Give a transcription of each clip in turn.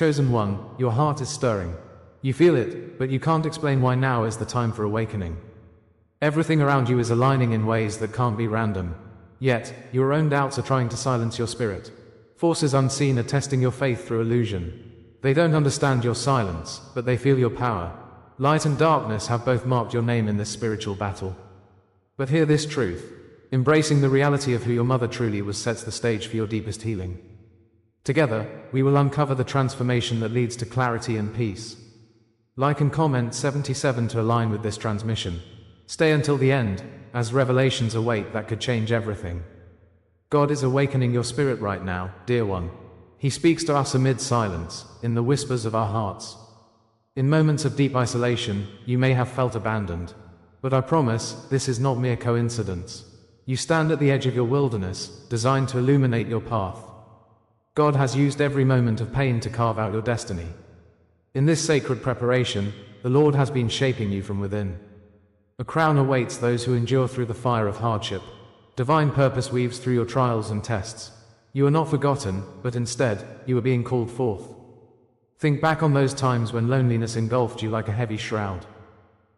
Chosen one, your heart is stirring. You feel it, but you can't explain why now is the time for awakening. Everything around you is aligning in ways that can't be random. Yet, your own doubts are trying to silence your spirit. Forces unseen are testing your faith through illusion. They don't understand your silence, but they feel your power. Light and darkness have both marked your name in this spiritual battle. But hear this truth. Embracing the reality of who your mother truly was sets the stage for your deepest healing. Together, we will uncover the transformation that leads to clarity and peace. Like and comment 77 to align with this transmission. Stay until the end, as revelations await that could change everything. God is awakening your spirit right now, dear one. He speaks to us amid silence, in the whispers of our hearts. In moments of deep isolation, you may have felt abandoned. But I promise, this is not mere coincidence. You stand at the edge of your wilderness, designed to illuminate your path. God has used every moment of pain to carve out your destiny. In this sacred preparation, the Lord has been shaping you from within. A crown awaits those who endure through the fire of hardship. Divine purpose weaves through your trials and tests. You are not forgotten, but instead, you are being called forth. Think back on those times when loneliness engulfed you like a heavy shroud.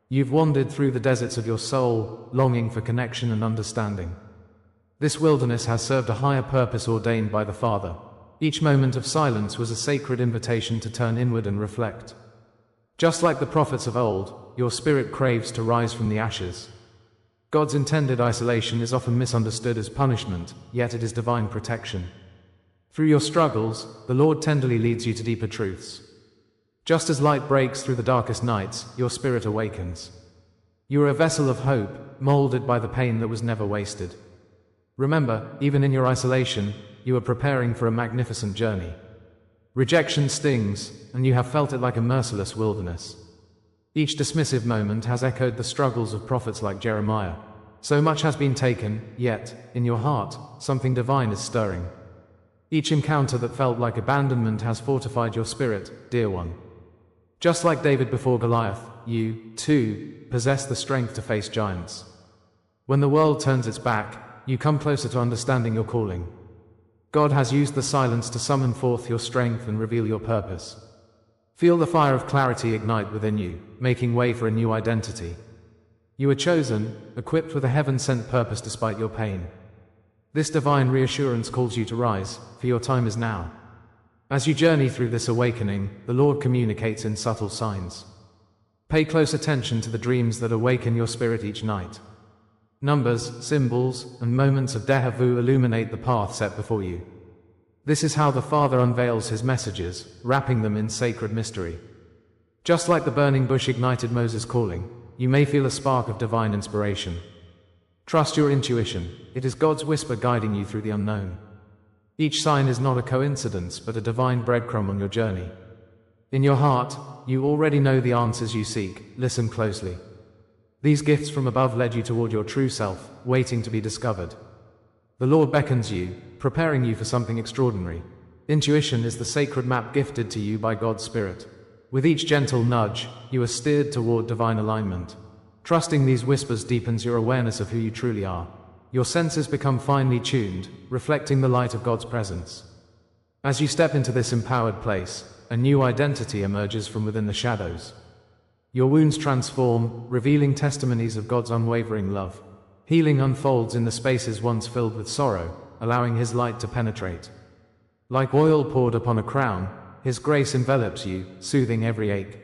You've wandered through the deserts of your soul, longing for connection and understanding. This wilderness has served a higher purpose ordained by the Father. Each moment of silence was a sacred invitation to turn inward and reflect. Just like the prophets of old, your spirit craves to rise from the ashes. God's intended isolation is often misunderstood as punishment, yet it is divine protection. Through your struggles, the Lord tenderly leads you to deeper truths. Just as light breaks through the darkest nights, your spirit awakens. You are a vessel of hope, molded by the pain that was never wasted. Remember, even in your isolation, you are preparing for a magnificent journey. Rejection stings, and you have felt it like a merciless wilderness. Each dismissive moment has echoed the struggles of prophets like Jeremiah. So much has been taken, yet, in your heart, something divine is stirring. Each encounter that felt like abandonment has fortified your spirit, dear one. Just like David before Goliath, you, too, possess the strength to face giants. When the world turns its back, you come closer to understanding your calling. God has used the silence to summon forth your strength and reveal your purpose. Feel the fire of clarity ignite within you, making way for a new identity. You are chosen, equipped with a heaven-sent purpose despite your pain. This divine reassurance calls you to rise, for your time is now. As you journey through this awakening, the Lord communicates in subtle signs. Pay close attention to the dreams that awaken your spirit each night. Numbers, symbols, and moments of déjà vu illuminate the path set before you. This is how the Father unveils his messages, wrapping them in sacred mystery. Just like the burning bush ignited Moses' calling, you may feel a spark of divine inspiration. Trust your intuition. It is God's whisper guiding you through the unknown. Each sign is not a coincidence, but a divine breadcrumb on your journey. In your heart, you already know the answers you seek. Listen closely. These gifts from above led you toward your true self, waiting to be discovered. The Lord beckons you, preparing you for something extraordinary. Intuition is the sacred map gifted to you by God's Spirit. With each gentle nudge, you are steered toward divine alignment. Trusting these whispers deepens your awareness of who you truly are. Your senses become finely tuned, reflecting the light of God's presence. As you step into this empowered place, a new identity emerges from within the shadows. Your wounds transform, revealing testimonies of God's unwavering love. Healing unfolds in the spaces once filled with sorrow, allowing His light to penetrate. Like oil poured upon a crown, His grace envelops you, soothing every ache.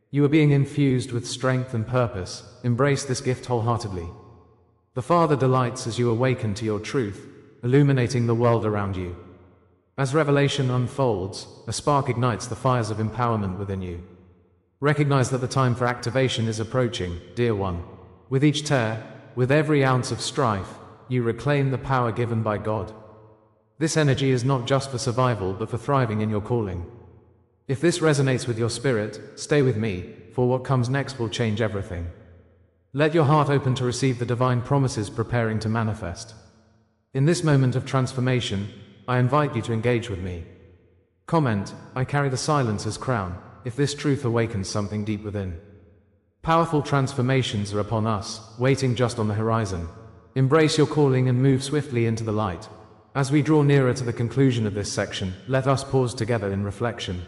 You are being infused with strength and purpose. Embrace this gift wholeheartedly. The Father delights as you awaken to your truth, illuminating the world around you. As revelation unfolds, a spark ignites the fires of empowerment within you. Recognize that the time for activation is approaching, dear one. With each tear, with every ounce of strife, you reclaim the power given by God. This energy is not just for survival, but for thriving in your calling. If this resonates with your spirit, stay with me, for what comes next will change everything. Let your heart open to receive the divine promises preparing to manifest. In this moment of transformation, I invite you to engage with me. Comment, I carry the silence as crown, if this truth awakens something deep within. Powerful transformations are upon us, waiting just on the horizon. Embrace your calling and move swiftly into the light. As we draw nearer to the conclusion of this section, let us pause together in reflection.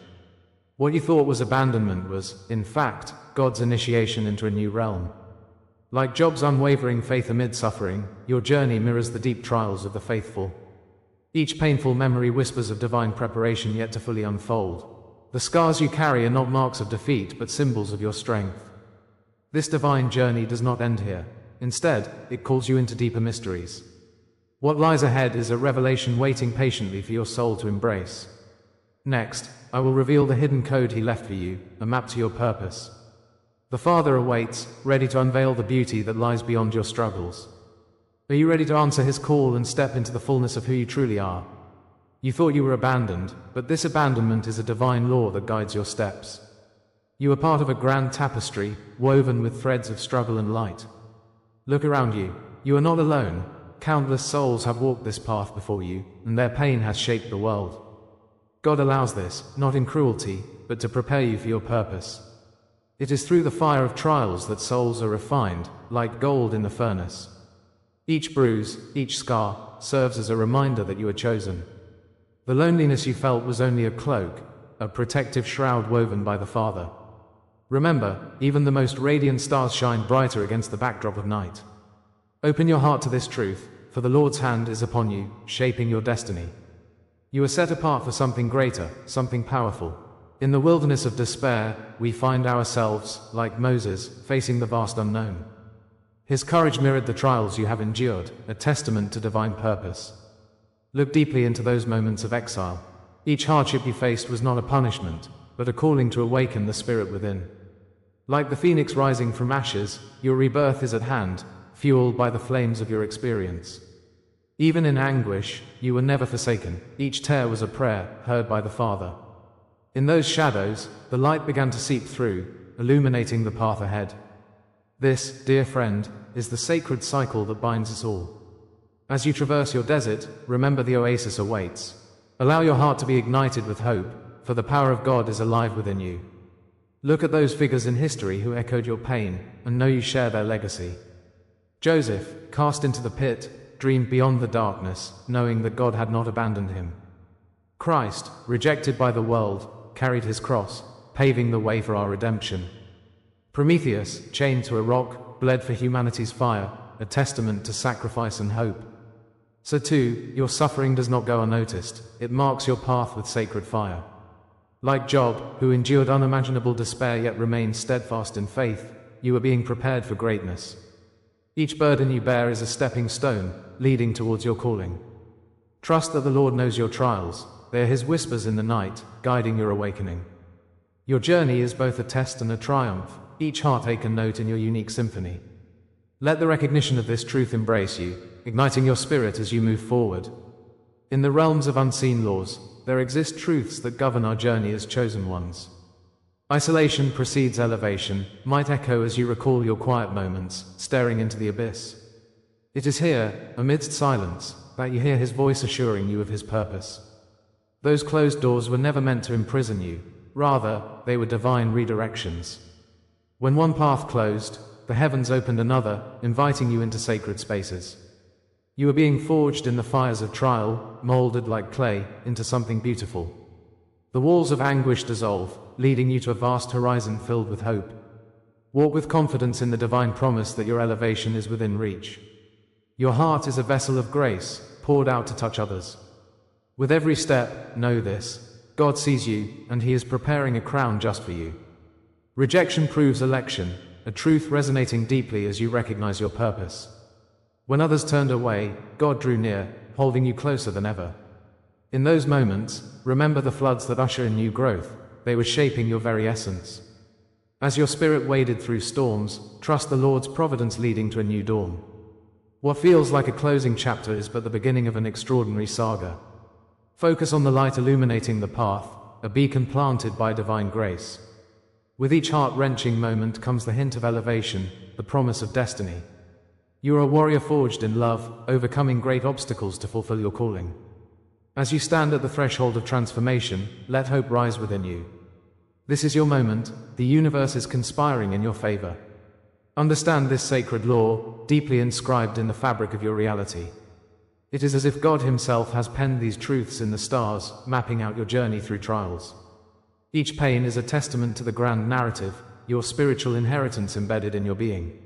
What you thought was abandonment was, in fact, God's initiation into a new realm. Like Job's unwavering faith amid suffering, your journey mirrors the deep trials of the faithful. Each painful memory whispers of divine preparation yet to fully unfold. The scars you carry are not marks of defeat but symbols of your strength. This divine journey does not end here. Instead, it calls you into deeper mysteries. What lies ahead is a revelation waiting patiently for your soul to embrace. Next, I will reveal the hidden code He left for you, a map to your purpose. The Father awaits, ready to unveil the beauty that lies beyond your struggles. Are you ready to answer His call and step into the fullness of who you truly are? You thought you were abandoned, but this abandonment is a divine law that guides your steps. You are part of a grand tapestry, woven with threads of struggle and light. Look around you. You are not alone. Countless souls have walked this path before you, and their pain has shaped the world. God allows this, not in cruelty, but to prepare you for your purpose. It is through the fire of trials that souls are refined, like gold in the furnace. Each bruise, each scar, serves as a reminder that you are chosen. The loneliness you felt was only a cloak, a protective shroud woven by the Father. Remember, even the most radiant stars shine brighter against the backdrop of night. Open your heart to this truth, for the Lord's hand is upon you, shaping your destiny. You are set apart for something greater, something powerful. In the wilderness of despair, we find ourselves, like Moses, facing the vast unknown. His courage mirrored the trials you have endured, a testament to divine purpose. Look deeply into those moments of exile. Each hardship you faced was not a punishment, but a calling to awaken the spirit within. Like the phoenix rising from ashes, your rebirth is at hand, fueled by the flames of your experience. Even in anguish, you were never forsaken. Each tear was a prayer, heard by the Father. In those shadows, the light began to seep through, illuminating the path ahead. This, dear friend, is the sacred cycle that binds us all. As you traverse your desert, remember the oasis awaits. Allow your heart to be ignited with hope, for the power of God is alive within you. Look at those figures in history who echoed your pain, and know you share their legacy. Joseph, cast into the pit, dreamed beyond the darkness, knowing that God had not abandoned him. Christ, rejected by the world, carried his cross, paving the way for our redemption. Prometheus, chained to a rock, bled for humanity's fire, a testament to sacrifice and hope. So too, your suffering does not go unnoticed, it marks your path with sacred fire. Like Job, who endured unimaginable despair yet remained steadfast in faith, you are being prepared for greatness. Each burden you bear is a stepping stone, leading towards your calling. Trust that the Lord knows your trials, they are His whispers in the night, guiding your awakening. Your journey is both a test and a triumph, each heartache a note in your unique symphony. Let the recognition of this truth embrace you, igniting your spirit as you move forward. In the realms of unseen laws, there exist truths that govern our journey as chosen ones. Isolation precedes elevation, might echo as you recall your quiet moments, staring into the abyss. It is here, amidst silence, that you hear His voice assuring you of His purpose. Those closed doors were never meant to imprison you, rather, they were divine redirections. When one path closed, the heavens opened another, inviting you into sacred spaces. You are being forged in the fires of trial, molded like clay, into something beautiful. The walls of anguish dissolve, leading you to a vast horizon filled with hope. Walk with confidence in the divine promise that your elevation is within reach. Your heart is a vessel of grace, poured out to touch others. With every step, know this: God sees you, and He is preparing a crown just for you. Rejection proves election, a truth resonating deeply as you recognize your purpose. When others turned away, God drew near, holding you closer than ever. In those moments, remember the floods that usher in new growth. They were shaping your very essence. As your spirit waded through storms, trust the Lord's providence leading to a new dawn. What feels like a closing chapter is but the beginning of an extraordinary saga. Focus on the light illuminating the path, a beacon planted by divine grace. With each heart-wrenching moment comes the hint of elevation, the promise of destiny. You are a warrior forged in love, overcoming great obstacles to fulfill your calling. As you stand at the threshold of transformation, let hope rise within you. This is your moment, the universe is conspiring in your favor. Understand this sacred law, deeply inscribed in the fabric of your reality. It is as if God Himself has penned these truths in the stars, mapping out your journey through trials. Each pain is a testament to the grand narrative, your spiritual inheritance embedded in your being.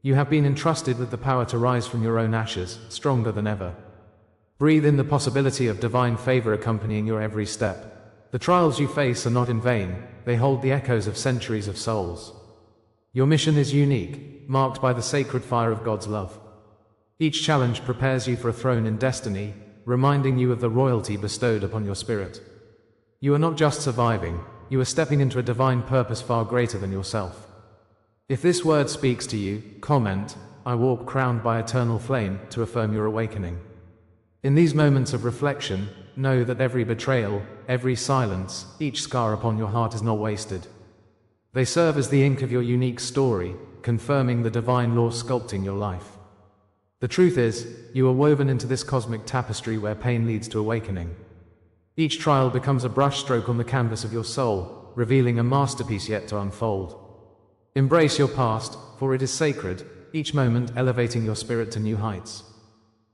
You have been entrusted with the power to rise from your own ashes, stronger than ever. Breathe in the possibility of divine favor accompanying your every step. The trials you face are not in vain, they hold the echoes of centuries of souls. Your mission is unique, marked by the sacred fire of God's love. Each challenge prepares you for a throne in destiny, reminding you of the royalty bestowed upon your spirit. You are not just surviving, you are stepping into a divine purpose far greater than yourself. If this word speaks to you, comment, "I walk crowned by eternal flame," to affirm your awakening. In these moments of reflection, know that every betrayal, every silence, each scar upon your heart is not wasted. They serve as the ink of your unique story, confirming the divine law sculpting your life. The truth is, you are woven into this cosmic tapestry where pain leads to awakening. Each trial becomes a brushstroke on the canvas of your soul, revealing a masterpiece yet to unfold. Embrace your past, for it is sacred, each moment elevating your spirit to new heights.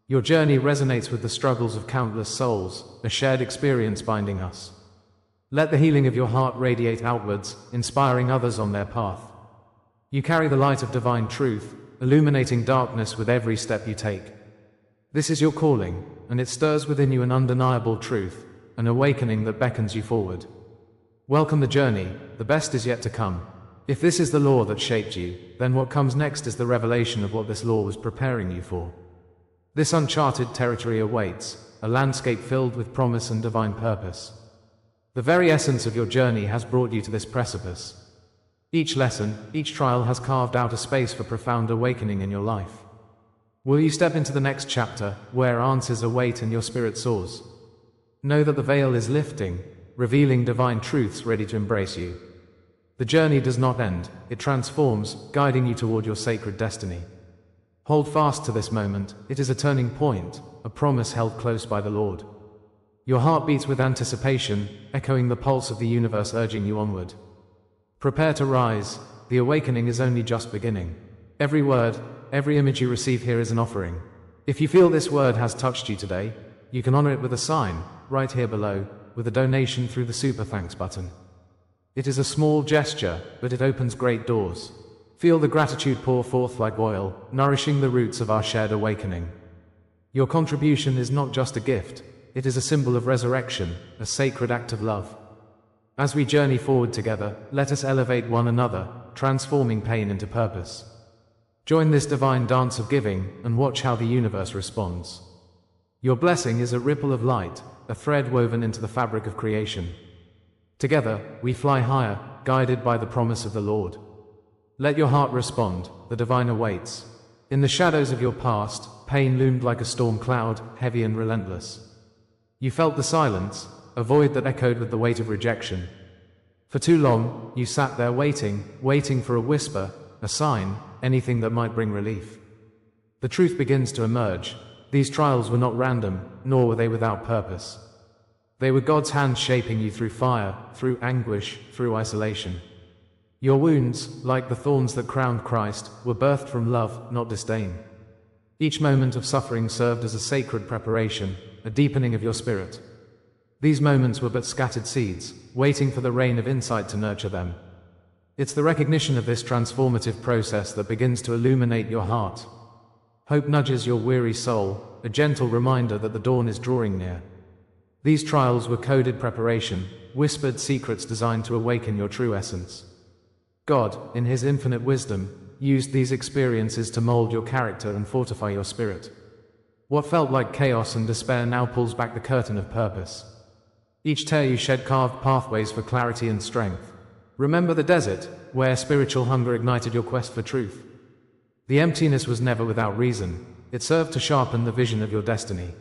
Your journey resonates with the struggles of countless souls, a shared experience binding us. Let the healing of your heart radiate outwards, inspiring others on their path. You carry the light of divine truth, illuminating darkness with every step you take. This is your calling, and it stirs within you an undeniable truth, an awakening that beckons you forward. Welcome the journey, the best is yet to come. If this is the law that shaped you, then what comes next is the revelation of what this law was preparing you for. This uncharted territory awaits, a landscape filled with promise and divine purpose. The very essence of your journey has brought you to this precipice. Each lesson, each trial has carved out a space for profound awakening in your life. Will you step into the next chapter, where answers await and your spirit soars? Know that the veil is lifting, revealing divine truths ready to embrace you. The journey does not end, it transforms, guiding you toward your sacred destiny. Hold fast to this moment, it is a turning point, a promise held close by the Lord. Your heart beats with anticipation, echoing the pulse of the universe urging you onward. Prepare to rise, the awakening is only just beginning. Every word, every image you receive here is an offering. If you feel this word has touched you today, you can honor it with a sign, right here below, with a donation through the Super Thanks button. It is a small gesture, but it opens great doors. Feel the gratitude pour forth like oil, nourishing the roots of our shared awakening. Your contribution is not just a gift, it is a symbol of resurrection, a sacred act of love. As we journey forward together, let us elevate one another, transforming pain into purpose. Join this divine dance of giving, and watch how the universe responds. Your blessing is a ripple of light, a thread woven into the fabric of creation. Together, we fly higher, guided by the promise of the Lord. Let your heart respond, the divine awaits. In the shadows of your past, pain loomed like a storm cloud, heavy and relentless. You felt the silence, a void that echoed with the weight of rejection. For too long, you sat there waiting for a whisper, a sign, anything that might bring relief. The truth begins to emerge. These trials were not random, nor were they without purpose. They were God's hand shaping you through fire, through anguish, through isolation. Your wounds, like the thorns that crowned Christ, were birthed from love, not disdain. Each moment of suffering served as a sacred preparation, a deepening of your spirit. These moments were but scattered seeds, waiting for the rain of insight to nurture them. It's the recognition of this transformative process that begins to illuminate your heart. Hope nudges your weary soul, a gentle reminder that the dawn is drawing near. These trials were coded preparation, whispered secrets designed to awaken your true essence. God, in His infinite wisdom, used these experiences to mold your character and fortify your spirit. What felt like chaos and despair now pulls back the curtain of purpose. Each tear you shed carved pathways for clarity and strength. Remember the desert, where spiritual hunger ignited your quest for truth. The emptiness was never without reason. It served to sharpen the vision of your destiny.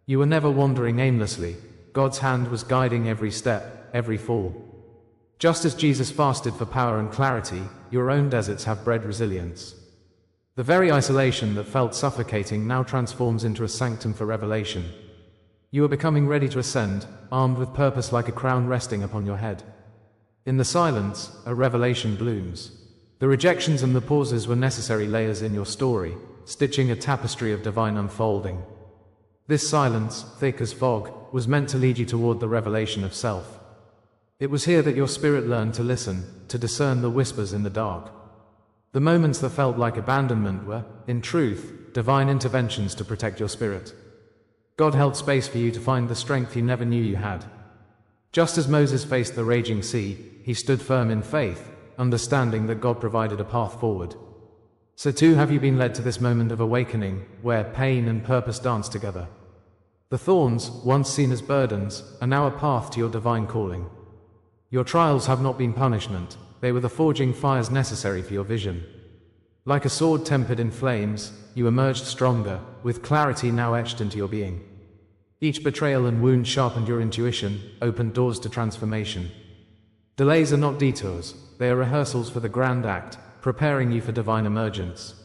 You were never wandering aimlessly. God's hand was guiding every step, every fall. Just as Jesus fasted for power and clarity, your own deserts have bred resilience. The very isolation that felt suffocating now transforms into a sanctum for revelation. You are becoming ready to ascend, armed with purpose like a crown resting upon your head. In the silence, a revelation blooms. The rejections and the pauses were necessary layers in your story, stitching a tapestry of divine unfolding. This silence, thick as fog, was meant to lead you toward the revelation of self. It was here that your spirit learned to listen, to discern the whispers in the dark. The moments that felt like abandonment were, in truth, divine interventions to protect your spirit. God held space for you to find the strength you never knew you had. Just as Moses faced the raging sea, he stood firm in faith, understanding that God provided a path forward. So too have you been led to this moment of awakening, where pain and purpose dance together. The thorns, once seen as burdens, are now a path to your divine calling. Your trials have not been punishment, they were the forging fires necessary for your vision. Like a sword tempered in flames, you emerged stronger, with clarity now etched into your being. Each betrayal and wound sharpened your intuition, opened doors to transformation. Delays are not detours, they are rehearsals for the grand act, preparing you for divine emergence.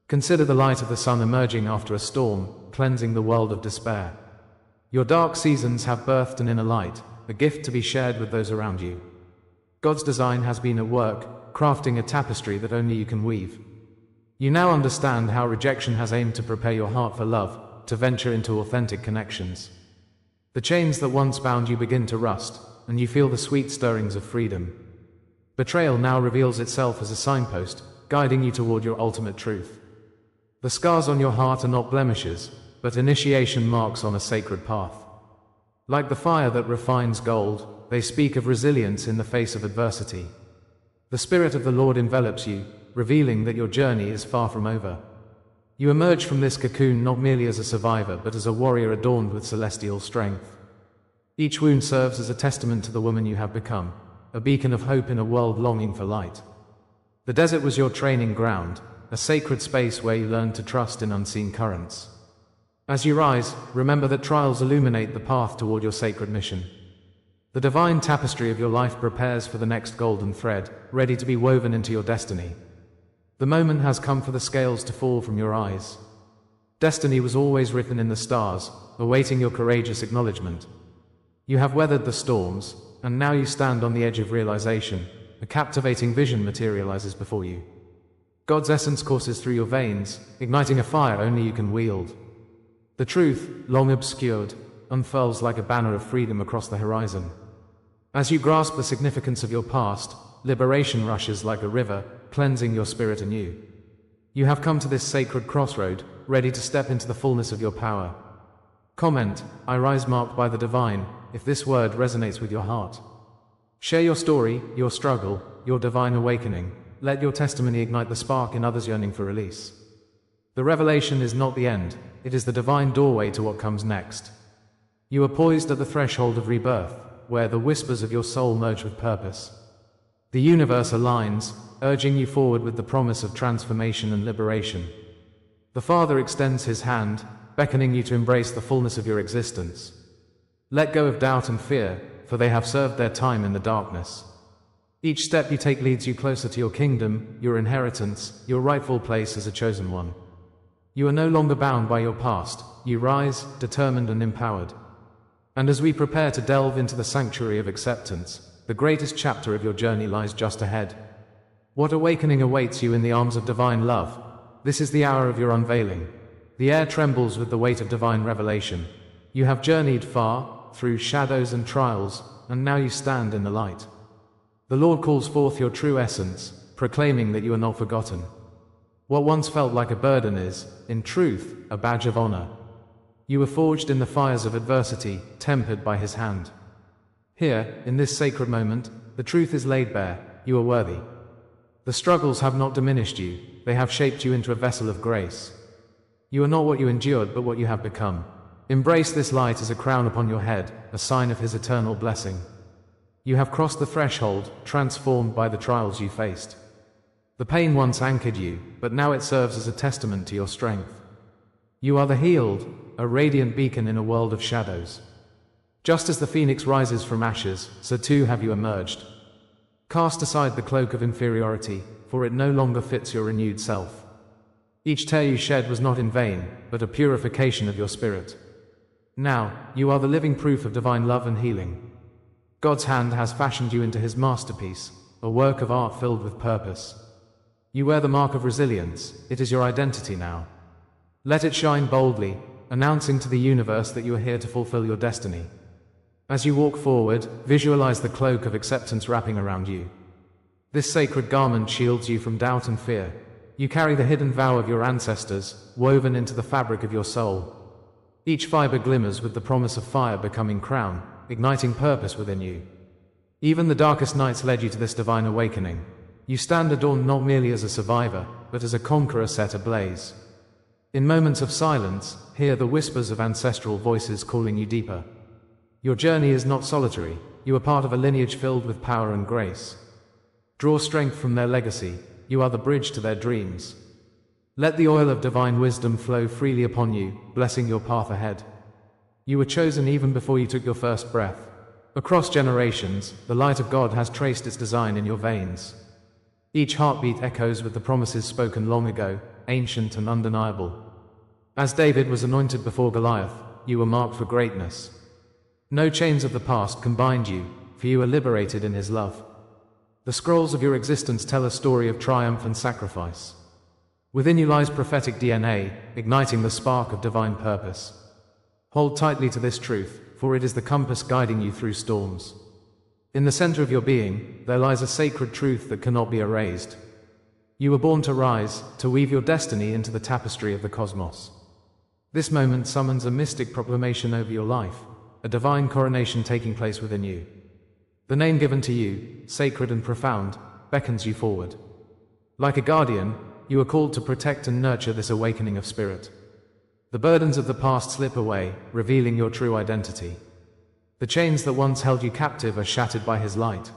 Consider the light of the sun emerging after a storm, cleansing the world of despair. Your dark seasons have birthed an inner light, a gift to be shared with those around you. God's design has been at work, crafting a tapestry that only you can weave. You now understand how rejection has aimed to prepare your heart for love, to venture into authentic connections. The chains that once bound you begin to rust, and you feel the sweet stirrings of freedom. Betrayal now reveals itself as a signpost, guiding you toward your ultimate truth. The scars on your heart are not blemishes, but initiation marks on a sacred path. Like the fire that refines gold, they speak of resilience in the face of adversity. The Spirit of the Lord envelops you, revealing that your journey is far from over. You emerge from this cocoon not merely as a survivor, but as a warrior adorned with celestial strength. Each wound serves as a testament to the woman you have become, a beacon of hope in a world longing for light. The desert was your training ground, a sacred space where you learned to trust in unseen currents. As you rise, remember that trials illuminate the path toward your sacred mission. The divine tapestry of your life prepares for the next golden thread, ready to be woven into your destiny. The moment has come for the scales to fall from your eyes. Destiny was always written in the stars, awaiting your courageous acknowledgement. You have weathered the storms, and now you stand on the edge of realization. A captivating vision materializes before you. God's essence courses through your veins, igniting a fire only you can wield. The truth, long obscured, unfurls like a banner of freedom across the horizon. As you grasp the significance of your past, liberation rushes like a river, cleansing your spirit anew. You have come to this sacred crossroad, ready to step into the fullness of your power. Comment, I rise marked by the divine, if this word resonates with your heart. Share your story, your struggle, your divine awakening. Let your testimony ignite the spark in others yearning for release. The revelation is not the end, it is the divine doorway to what comes next. You are poised at the threshold of rebirth, where the whispers of your soul merge with purpose. The universe aligns, urging you forward with the promise of transformation and liberation. The Father extends his hand, beckoning you to embrace the fullness of your existence. Let go of doubt and fear, for they have served their time in the darkness. Each step you take leads you closer to your kingdom, your inheritance, your rightful place as a chosen one. You are no longer bound by your past, you rise, determined and empowered. And as we prepare to delve into the sanctuary of acceptance, the greatest chapter of your journey lies just ahead. What awakening awaits you in the arms of divine love? This is the hour of your unveiling. The air trembles with the weight of divine revelation. You have journeyed far, through shadows and trials, and now you stand in the light. The Lord calls forth your true essence, proclaiming that you are not forgotten. What once felt like a burden is, in truth, a badge of honor. You were forged in the fires of adversity, tempered by his hand. Here, in this sacred moment, the truth is laid bare, you are worthy. The struggles have not diminished you, they have shaped you into a vessel of grace. You are not what you endured, but what you have become. Embrace this light as a crown upon your head, a sign of his eternal blessing. You have crossed the threshold, transformed by the trials you faced. The pain once anchored you, but now it serves as a testament to your strength. You are the healed, a radiant beacon in a world of shadows. Just as the phoenix rises from ashes, so too have you emerged. Cast aside the cloak of inferiority, for it no longer fits your renewed self. Each tear you shed was not in vain, but a purification of your spirit. Now, you are the living proof of divine love and healing. God's hand has fashioned you into his masterpiece, a work of art filled with purpose. You wear the mark of resilience, it is your identity now. Let it shine boldly, announcing to the universe that you are here to fulfill your destiny. As you walk forward, visualize the cloak of acceptance wrapping around you. This sacred garment shields you from doubt and fear. You carry the hidden vow of your ancestors, woven into the fabric of your soul. Each fiber glimmers with the promise of fire becoming crown, igniting purpose within you. Even the darkest nights led you to this divine awakening. You stand adorned not merely as a survivor, but as a conqueror set ablaze. In moments of silence, hear the whispers of ancestral voices calling you deeper. Your journey is not solitary. You are part of a lineage filled with power and grace. Draw strength from their legacy. You are the bridge to their dreams. Let the oil of divine wisdom flow freely upon you, blessing your path ahead. You were chosen even before you took your first breath. Across generations, the light of God has traced its design in your veins. Each heartbeat echoes with the promises spoken long ago, ancient and undeniable. As David was anointed before Goliath, you were marked for greatness. No chains of the past can bind you, for you are liberated in His love. The scrolls of your existence tell a story of triumph and sacrifice. Within you lies prophetic DNA, igniting the spark of divine purpose. Hold tightly to this truth, for it is the compass guiding you through storms. In the center of your being, there lies a sacred truth that cannot be erased. You were born to rise, to weave your destiny into the tapestry of the cosmos. This moment summons a mystic proclamation over your life, a divine coronation taking place within you. The name given to you, sacred and profound, beckons you forward. Like a guardian, you are called to protect and nurture this awakening of spirit. The burdens of the past slip away, revealing your true identity. The chains that once held you captive are shattered by His light.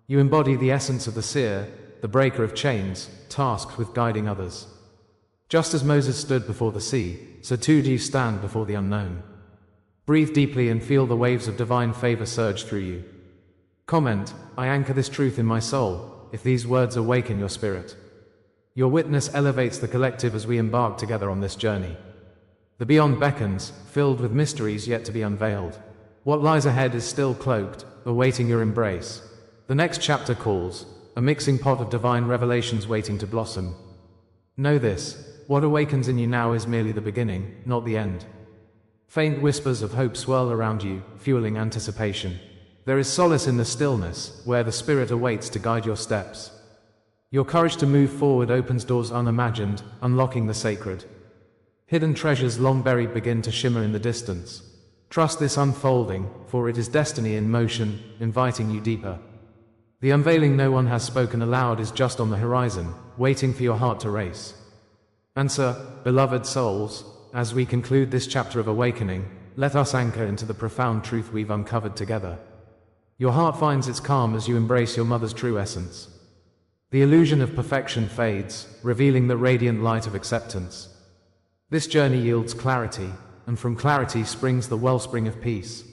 You embody the essence of the seer, the breaker of chains, tasked with guiding others. Just as Moses stood before the sea, so too do you stand before the unknown. Breathe deeply and feel the waves of divine favor surge through you. Comment, I anchor this truth in my soul, if these words awaken your spirit. Your witness elevates the collective as we embark together on this journey. The beyond beckons, filled with mysteries yet to be unveiled. What lies ahead is still cloaked, awaiting your embrace. The next chapter calls, a mixing pot of divine revelations waiting to blossom. Know this, what awakens in you now is merely the beginning, not the end. Faint whispers of hope swirl around you, fueling anticipation. There is solace in the stillness, where the Spirit awaits to guide your steps. Your courage to move forward opens doors unimagined, unlocking the sacred. Hidden treasures long buried begin to shimmer in the distance. Trust this unfolding, for it is destiny in motion, inviting you deeper. The unveiling no one has spoken aloud is just on the horizon, waiting for your heart to race. Answer, beloved souls, as we conclude this chapter of awakening, let us anchor into the profound truth we've uncovered together. Your heart finds its calm as you embrace your mother's true essence. The illusion of perfection fades, revealing the radiant light of acceptance. This journey yields clarity, and from clarity springs the wellspring of peace.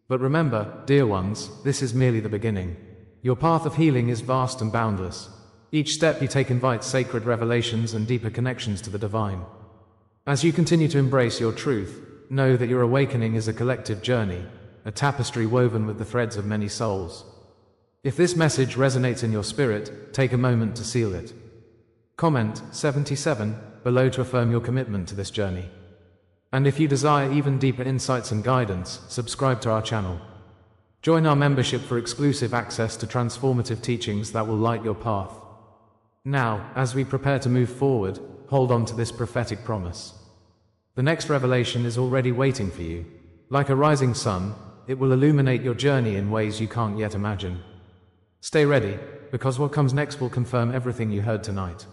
But remember, dear ones, this is merely the beginning. Your path of healing is vast and boundless. Each step you take invites sacred revelations and deeper connections to the divine. As you continue to embrace your truth, know that your awakening is a collective journey, a tapestry woven with the threads of many souls. If this message resonates in your spirit, take a moment to seal it. Comment 77 below to affirm your commitment to this journey. And if you desire even deeper insights and guidance, subscribe to our channel. Join our membership for exclusive access to transformative teachings that will light your path. Now, as we prepare to move forward, hold on to this prophetic promise. The next revelation is already waiting for you. Like a rising sun, it will illuminate your journey in ways you can't yet imagine. Stay ready, because what comes next will confirm everything you heard tonight.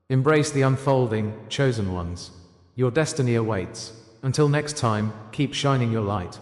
Embrace the unfolding, chosen ones. Your destiny awaits. Until next time, keep shining your light.